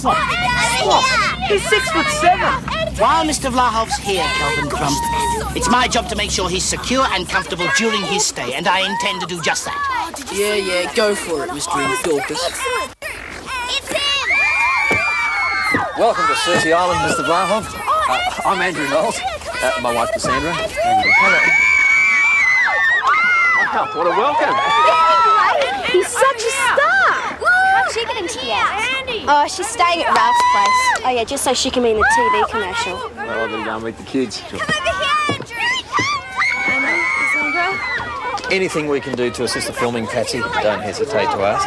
What? He's 6'7". While Mr. Vlahov's here, Calvin Crump, it's my job to make sure he's secure and comfortable during his stay, and I intend to do just that. Yeah, go for it, Mr. Dorcas. It's him! Welcome to Cersei Island, Mr. Vlahov. I'm Andrew Knowles. My wife, Cassandra. Hello. Oh, what a welcome. He's such a star! How's she getting to the house? Oh, she's staying at Ralph's place. Oh, yeah, just so she can be in the TV commercial. Well, I better go and meet the kids. Come over here, Andrew! Cassandra? Anything we can do to assist the filming, Patsy, don't hesitate to ask.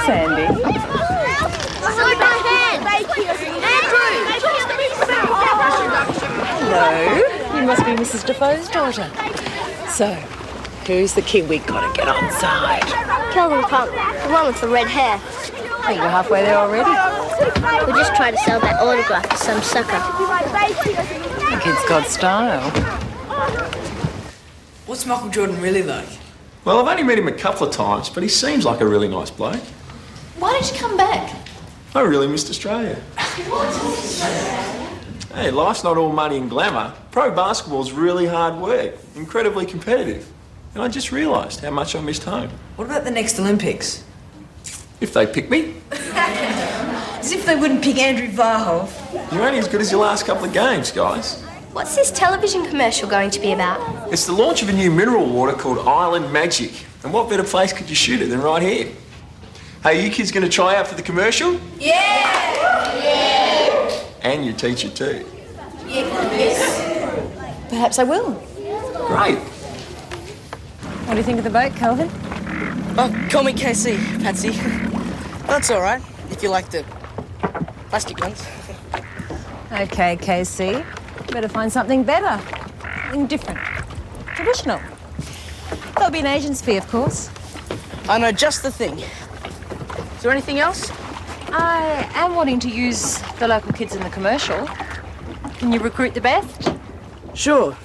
Sandy. Hold my hand! Hello. You must be Mrs. Defoe's daughter. So, who's the kid we gotta get on side? Calvin Crump, the one with the red hair. Oh, you're halfway there already. We just tried to sell that autograph to some sucker. The kid's got style. What's Michael Jordan really like? Well, I've only met him a couple of times, but he seems like a really nice bloke. Why did you come back? I really missed Australia. Hey, life's not all money and glamour. Pro basketball's really hard work, incredibly competitive. And I just realised how much I missed home. What about the next Olympics? If they pick me, As if they wouldn't pick Andrew Varhov. you're only as good as your last couple of games, guys. What's this television commercial going to be about? It's the launch of a new mineral water called Island Magic. And what better place could you shoot it than right here? Hey, you kids going to try out for the commercial? Yeah! And your teacher too. Yes. Perhaps I will. Great. What do you think of the boat, Calvin? Oh, call me KC, Patsy. That's all right, if you like the plastic ones. Okay, Casey. Better find something better. Something different. Traditional. There'll be an agent's fee, of course. I know just the thing. Is there anything else? I am wanting to use the local kids in the commercial. Can you recruit the best? Sure.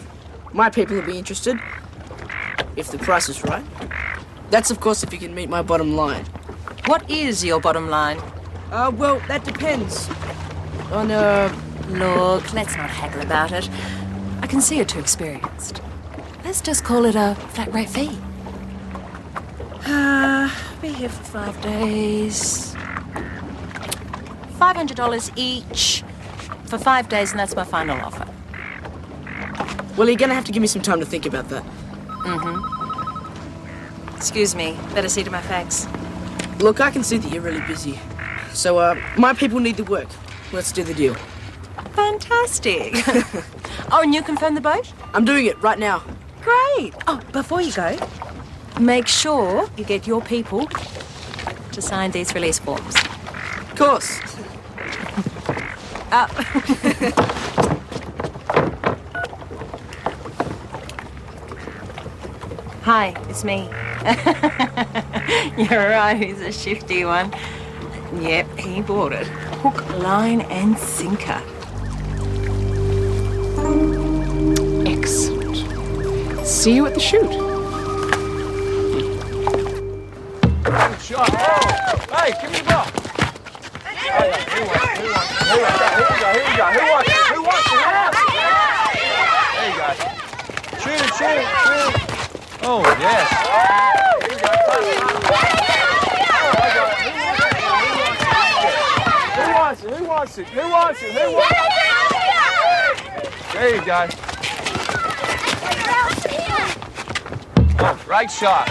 My people will be interested. If the price is right. That's, of course, if you can meet my bottom line. What is your bottom line? Well, that depends. On, Look, let's not haggle about it. I can see you're too experienced. Let's just call it a flat rate fee. Be here for 5 days. $500 each for 5 days, and that's my final offer. Well, you're gonna have to give me some time to think about that. Excuse me, better see to my fax. Look, I can see that you're really busy. So, my people need the work. Let's do the deal. Fantastic. Oh, and you confirm the boat? I'm doing it right now. Great. Oh, before you go, make sure you get your people to sign these release forms. Of course. Hi, it's me. You're right, he's a shifty one. Yep, he bought it. Hook, line, and sinker. Excellent. See you at the shoot. Shot. Oh, hey, give me the ball. Who wants it? There you go. Shoot it. Oh, yes. Here you go. Who wants it? There you go. Oh, great shot.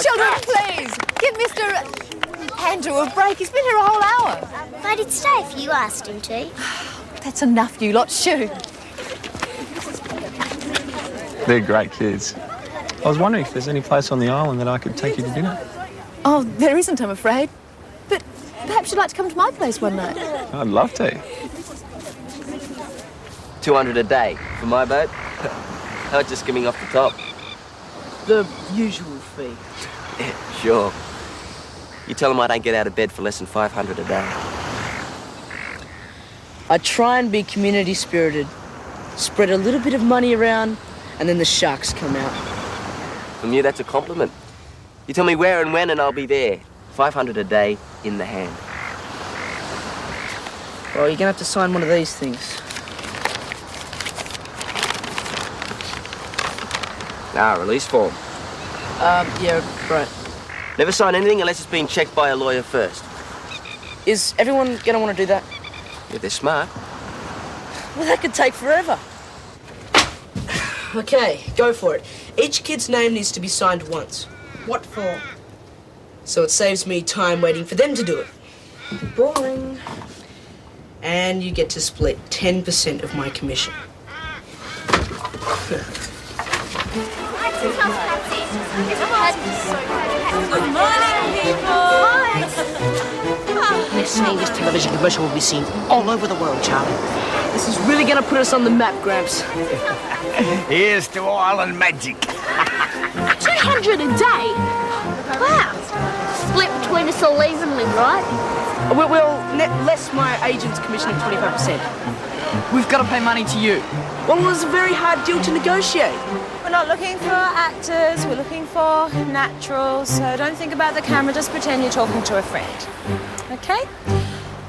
Children, please, give Mr. Andrew a break. He's been here a whole hour. But he'd stay if you asked him to. That's enough, you lot. Shoot. They're great kids. I was wondering if there's any place on the island that I could take you to dinner. Oh, there isn't, I'm afraid. But perhaps you'd like to come to my place one night. I'd love to. $200 a day for my boat. How about just skimming off the top? The usual fee. Yeah, sure. You tell them I don't get out of bed for less than $500 a day. I try and be community spirited. Spread a little bit of money around, and then the sharks come out. from you, that's a compliment. You tell me where and when and I'll be there. 500 a day in the hand. Well, you're gonna have to sign one of these things. Release form. Yeah, right. Never sign anything unless it's been checked by a lawyer first. Is everyone gonna want to do that? If they're smart. Well, that could take forever. Okay, go for it. Each kid's name needs to be signed once. What for? So it saves me time waiting for them to do it. Boring. And you get to split 10% of my commission. Good morning, people. This English television commercial will be seen all over the world, Charlie. This is really gonna put us on the map, Gramps. Here's to Island Magic. 200 a day? Wow. Split between us all evenly, right? Well, less my agent's commission of 25%. We've got to pay money to you. Well, it was a very hard deal to negotiate. We're not looking for actors, we're looking for naturals, so don't think about the camera, just pretend you're talking to a friend. Okay?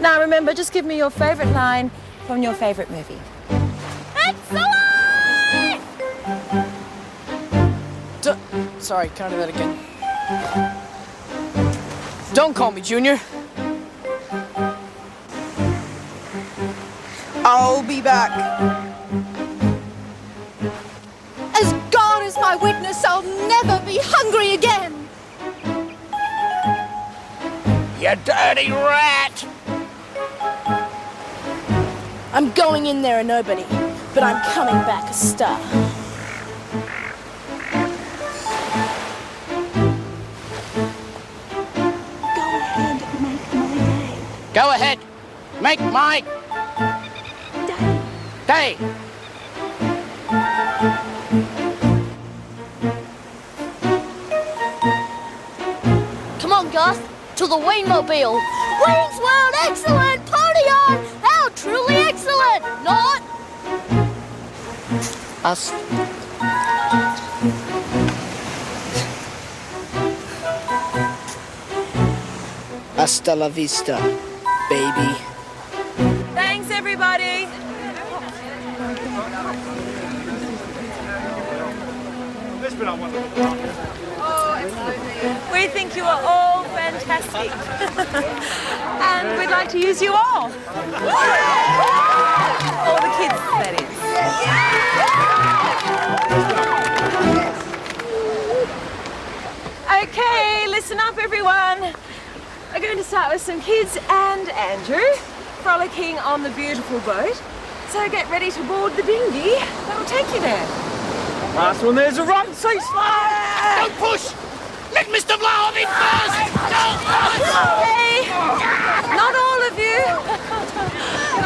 Now remember, just give me your favourite line from your favourite movie. Excellent! Sorry, can I do that again? Don't call me Junior. I'll be back. As God is my witness, I'll never be hungry again. You dirty rat! I'm going in there a nobody, but I'm coming back a star. Go ahead. Make my day. Come on, Gus, to the Wingmobile. Wings World, excellent! Party on! How truly excellent! Not Us. Hasta la vista, baby. Thanks, everybody. We think you are all fantastic. And we'd like to use you all. All the kids, that is. Okay, listen up, everyone. We're going to start with some kids and Andrew frolicking on the beautiful boat. So get ready to board the dinghy that'll take you there. Last one, there's a run, ceasefire! Don't push! Let Mr. Vlahov in first! Hey, not all of you.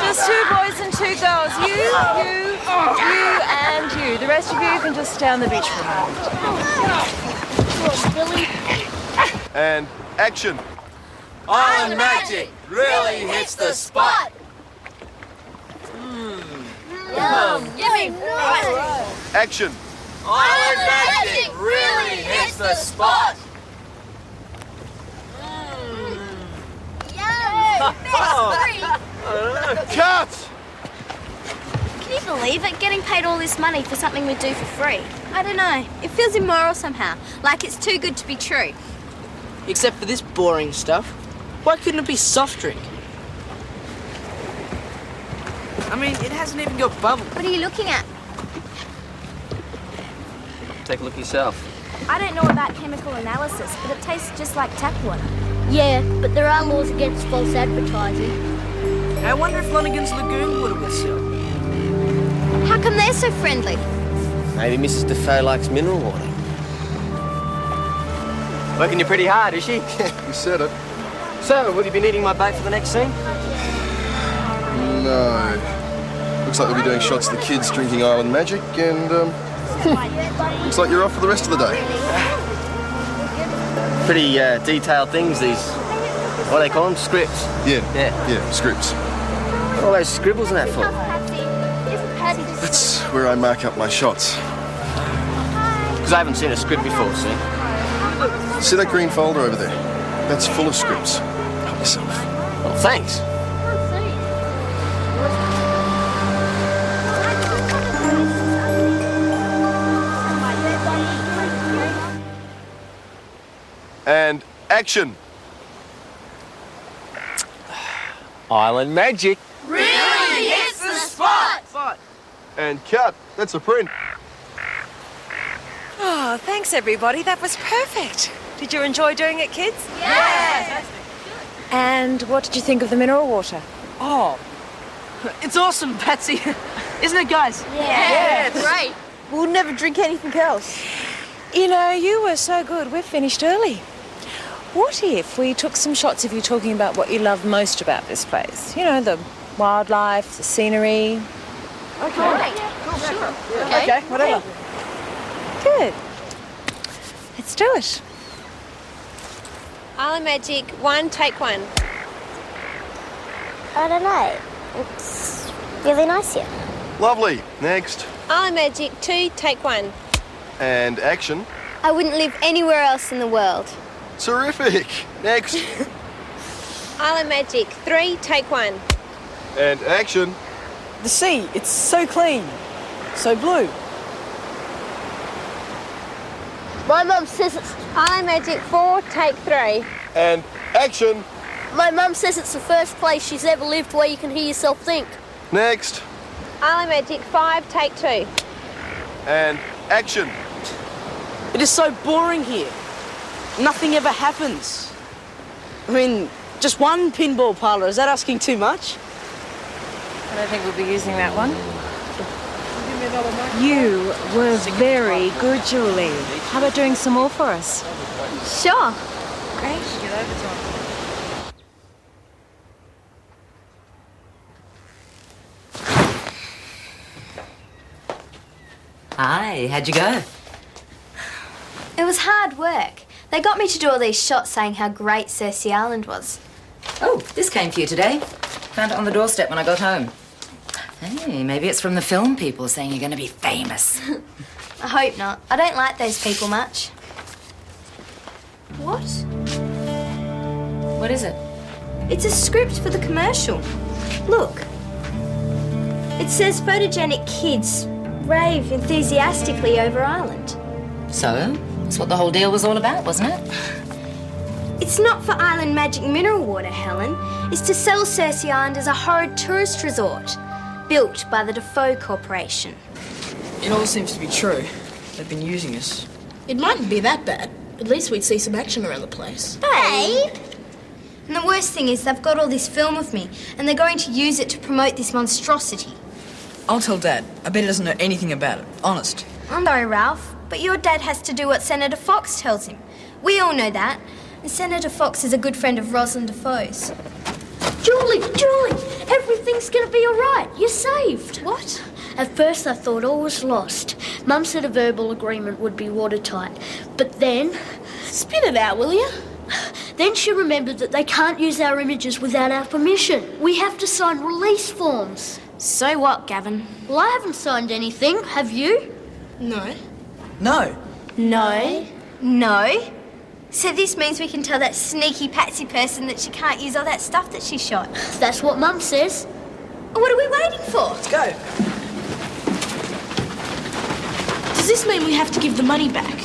Just 2 boys and 2 girls. You, and you. The rest of you can just stay on the beach for a moment. And action. Island Magic really hits the spot. yum, yummy. Action. Island Magic really hits the spot. Cut! Can you believe it? Getting paid all this money for something we do for free. I don't know. It feels immoral somehow. Like it's too good to be true. Except for this boring stuff. Why couldn't it be soft drink? I mean, it hasn't even got bubbles. What are you looking at? Take a look yourself. I don't know about chemical analysis, but it tastes just like tap water. Yeah, but there are laws against false advertising. I wonder if Lonigan's Lagoon water will sell. How come they're so friendly? Maybe Mrs. Defoe likes mineral water. Working you pretty hard, is she? You said it. So, will you be needing my bait for the next scene? No. Looks like we'll be doing shots of the kids drinking Island Magic and, looks like you're off for the rest of the day. Pretty detailed things, these. What do they call them? Scripts. Yeah, scripts. What are all those scribbles and that for? That's where I mark up my shots. Because I haven't seen a script before, see? See that green folder over there? That's full of scripts. Help yourself. Well, thanks. And action. Island Magic. Really hits the spot! And cut. That's a print. Oh, thanks everybody. That was perfect. Did you enjoy doing it, kids? Yes! And what did you think of the mineral water? Oh, it's awesome, Patsy. Isn't it, guys? Yeah, great. We'll never drink anything else. You know, you were so good. We're finished early. What if we took some shots of you talking about what you love most about this place? You know, the wildlife, the scenery. Okay. Cool, sure. Okay, whatever. Good. Let's do it. Island Magic 1, take 1. I don't know. It's really nice here. Lovely. Next. Island Magic 2, take 1. And action. I wouldn't live anywhere else in the world. Terrific. Next. Island Magic 3, take 1. And action. The sea, it's so clean, so blue. My mum says it's... Island Magic 4, take 3. And action. My mum says it's the first place she's ever lived where you can hear yourself think. Next. Island Magic 5, take 2. And action. It is so boring here. Nothing ever happens. I mean, just one pinball parlour, is that asking too much? I don't think we'll be using that one. You were very good, Julie. How about doing some more for us? Sure. Great. Hi, how'd you go? It was hard work. They got me to do all these shots saying how great Cersei Island was. Oh, this came for you today. Found it on the doorstep when I got home. Hey, maybe it's from the film people saying you're going to be famous. I hope not. I don't like those people much. What? What is it? It's a script for the commercial. Look. It says photogenic kids rave enthusiastically over Ireland. So, that's what the whole deal was all about, wasn't it? It's not for Island Magic mineral water, Helen. It's to sell Cersei Island as a horrid tourist resort, built by the Defoe Corporation. It all seems to be true. They've been using us. It mightn't be that bad. At least we'd see some action around the place. Babe! And the worst thing is they've got all this film of me, and they're going to use it to promote this monstrosity. I'll tell Dad. I bet he doesn't know anything about it. Honest. I'm sorry, Ralph, but your dad has to do what Senator Fox tells him. We all know that. And Senator Fox is a good friend of Rosalind Defoe's. Julie, everything's gonna be all right. You're saved. What? At first I thought all was lost. Mum said a verbal agreement would be watertight. But then... Spit it out, will you? Then she remembered that they can't use our images without our permission. We have to sign release forms. So what, Gavin? Well, I haven't signed anything. Have you? No. No. No? No? So this means we can tell that sneaky Patsy person that she can't use all that stuff that she shot. That's what Mum says. What are we waiting for? Let's go. Does this mean we have to give the money back?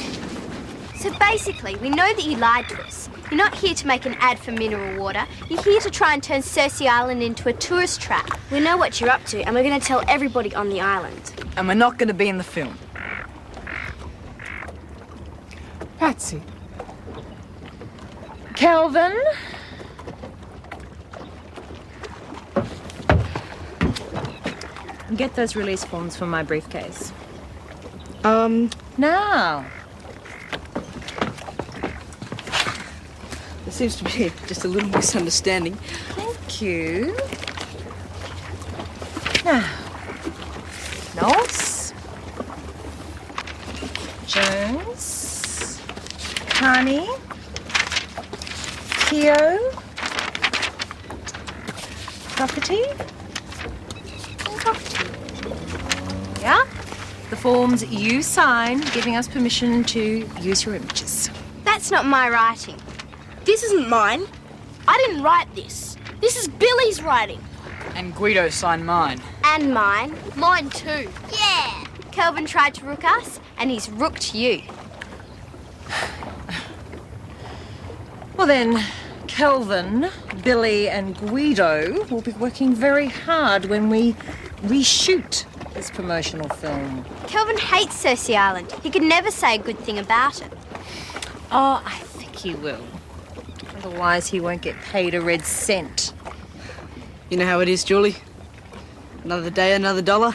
So basically, we know that you lied to us. You're not here to make an ad for mineral water. You're here to try and turn Cersei Island into a tourist trap. We know what you're up to, and we're going to tell everybody on the island. And we're not going to be in the film. Patsy. Kelvin. Get those release forms from my briefcase. Now. There seems to be just a little misunderstanding. Thank you. Now. Knowles. Jones. Carney. Keogh. Property. Yeah? The forms you sign giving us permission to use your images. That's not my writing. This isn't mine. I didn't write this. This is Billy's writing. And Guido signed mine. And mine. Mine too. Yeah. Kelvin tried to rook us, and he's rooked you. Well then, Kelvin, Billy and Guido will be working very hard when we reshoot this promotional film. Kelvin hates Cersei Island. He could never say a good thing about it. Oh, I think he will. Otherwise he won't get paid a red cent. You know how it is, Julie? Another day, another dollar.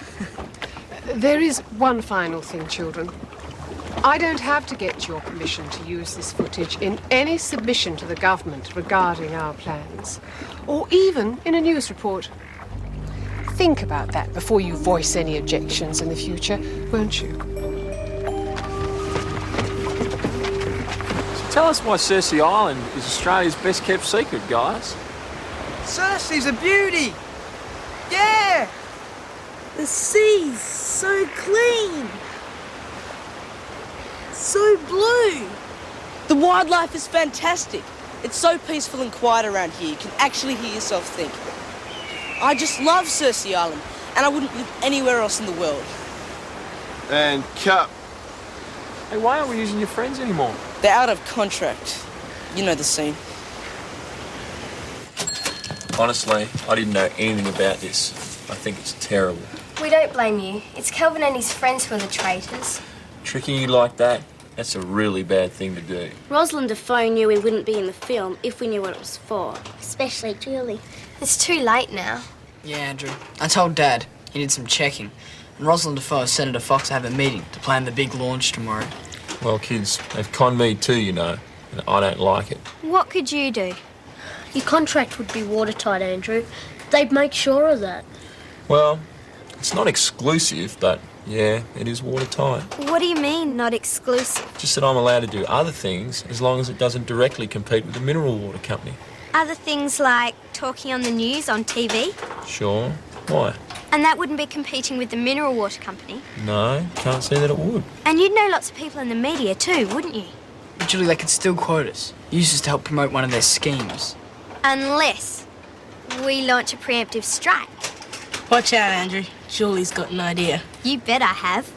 There is one final thing, children. I don't have to get your permission to use this footage in any submission to the government regarding our plans, or even in a news report. Think about that before you voice any objections in the future, won't you? Tell us why Cersei Island is Australia's best kept secret, guys. Cersei's a beauty! Yeah! The sea's so clean. So blue. The wildlife is fantastic. It's so peaceful and quiet around here. You can actually hear yourself think. I just love Cersei Island, and I wouldn't live anywhere else in the world. And cut. Hey, why aren't we using your friends anymore? They're out of contract. You know the scene. Honestly, I didn't know anything about this. I think it's terrible. We don't blame you. It's Kelvin and his friends who are the traitors. Tricking you like that, that's a really bad thing to do. Rosalind Defoe knew we wouldn't be in the film if we knew what it was for. Especially Julie. It's too late now. Yeah, Andrew. I told Dad he did some checking. And Rosalind Defoe and Senator Fox have a meeting to plan the big launch tomorrow. Well, kids, they've conned me too, you know, and I don't like it. What could you do? Your contract would be watertight, Andrew. They'd make sure of that. Well, it's not exclusive, but yeah, it is watertight. What do you mean, not exclusive? Just that I'm allowed to do other things as long as it doesn't directly compete with the mineral water company. Other things like talking on the news on TV? Sure. Why? And that wouldn't be competing with the mineral water company. No, can't see that it would. And you'd know lots of people in the media too, wouldn't you? But Julie, they could still quote us. Use us to help promote one of their schemes. Unless we launch a preemptive strike. Watch out, Andrew. Julie's got an idea. You bet I have.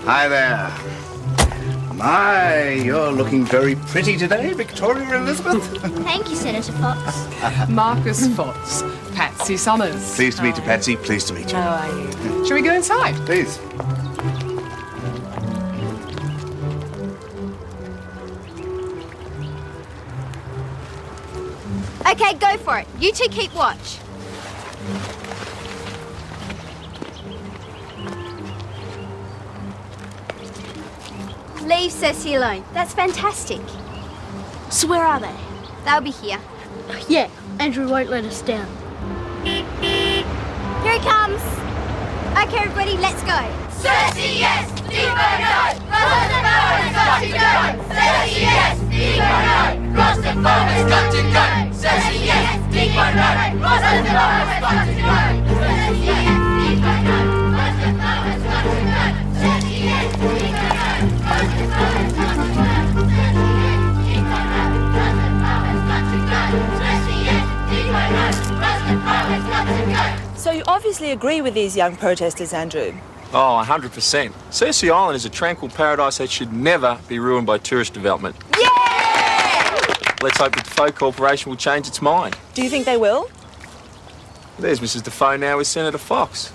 Hi there. My, you're looking very pretty today, Victoria Elizabeth. Thank you, Senator Fox. Marcus Fox, Patsy Summers. Pleased to meet you, Patsy. Pleased to meet you. How are you? Shall we go inside? Please. Okay, go for it. You two keep watch. Leave Cersei alone. That's fantastic. So where are they? They'll be here. Yeah, Andrew won't let us down. Here he comes. Okay, everybody, let's go. Cersei, yes! Devo, no! Rosalind Defoe has got to go! Cersei, yes! Devo, no! Rosalind Defoe has got to go! Cersei, yes! Devo, no! Rosalind Defoe has got to go! Cersei, yes! Devo, no! Rosalind Defoe has got to go! Cersei, yes! Devo, no! Rosalind Defoe has got to go! Cersei, yes! Devo, no! Rosalind Defoe has got to go! So you obviously agree with these young protesters, Andrew? Oh, 100%. Cersei Island is a tranquil paradise that should never be ruined by tourist development. Yeah! Let's hope the Defoe Corporation will change its mind. Do you think they will? There's Mrs. Defoe now with Senator Fox.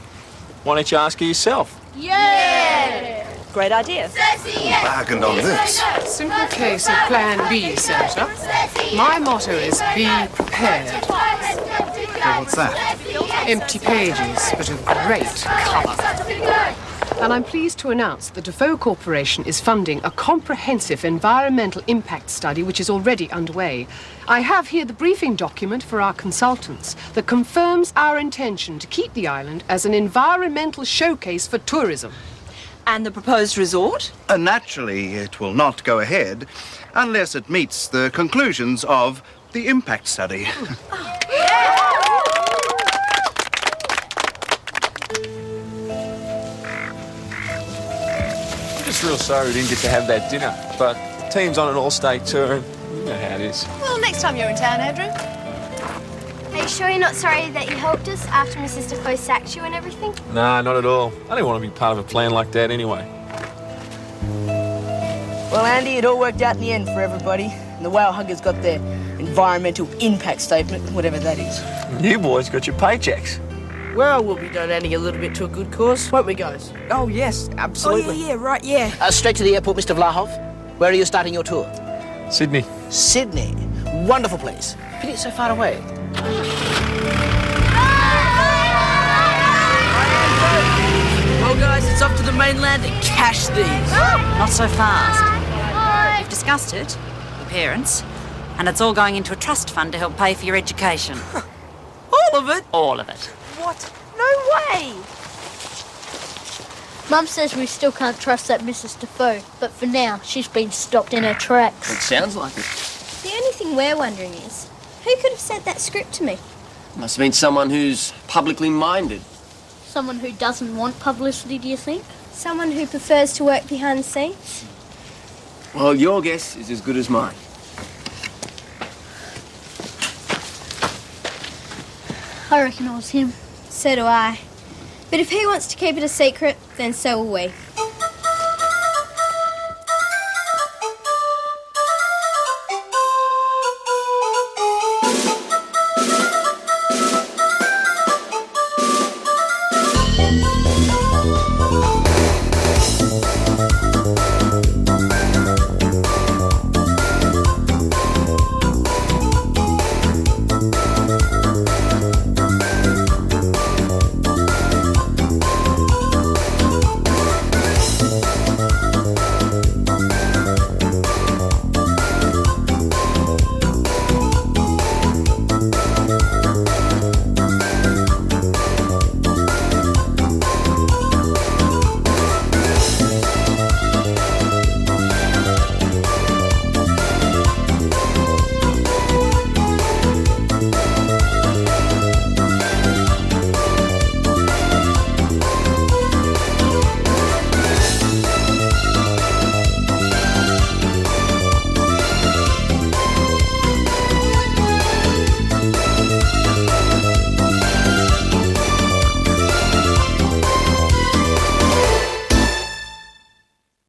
Why don't you ask her yourself? Yeah! Great idea. Cersei, yes! Bargained on this. Simple case of Plan B, Senator. My motto is be prepared. What's that? Empty pages, but of great colour. And I'm pleased to announce the Defoe Corporation is funding a comprehensive environmental impact study which is already underway. I have here the briefing document for our consultants that confirms our intention to keep the island as an environmental showcase for tourism. And the proposed resort? Naturally, it will not go ahead unless it meets the conclusions of the impact study. just real sorry we didn't get to have that dinner. But the team's on an all-state tour, and you know how it is. Well, next time you're in town, Andrew. Are you sure you're not sorry that you helped us after Mrs. Defoe sacked you and everything? Nah, not at all. I didn't want to be part of a plan like that anyway. Well, Andy, it all worked out in the end for everybody. And the whale huggers got their environmental impact statement, whatever that is. And you boys got your paychecks. Well, we'll be donating a little bit to a good cause, won't we, guys? Oh, yes, absolutely. Oh, yeah, right, yeah. Straight to the airport, Mr. Vlahov. Where are you starting your tour? Sydney. Sydney. Wonderful place. Pity it's so far away. Well, guys, it's up to the mainland to cash these. Not so fast. We've discussed it, the parents, and it's all going into a trust fund to help pay for your education. All of it? All of it. What? No way! Mum says we still can't trust that Mrs. Defoe, but for now, she's been stopped in her tracks. It sounds like it. The only thing we're wondering is, who could have sent that script to me? Must have been someone who's publicly minded. Someone who doesn't want publicity, do you think? Someone who prefers to work behind the scenes? Well, your guess is as good as mine. I reckon it was him. So do I. But if he wants to keep it a secret, then so will we.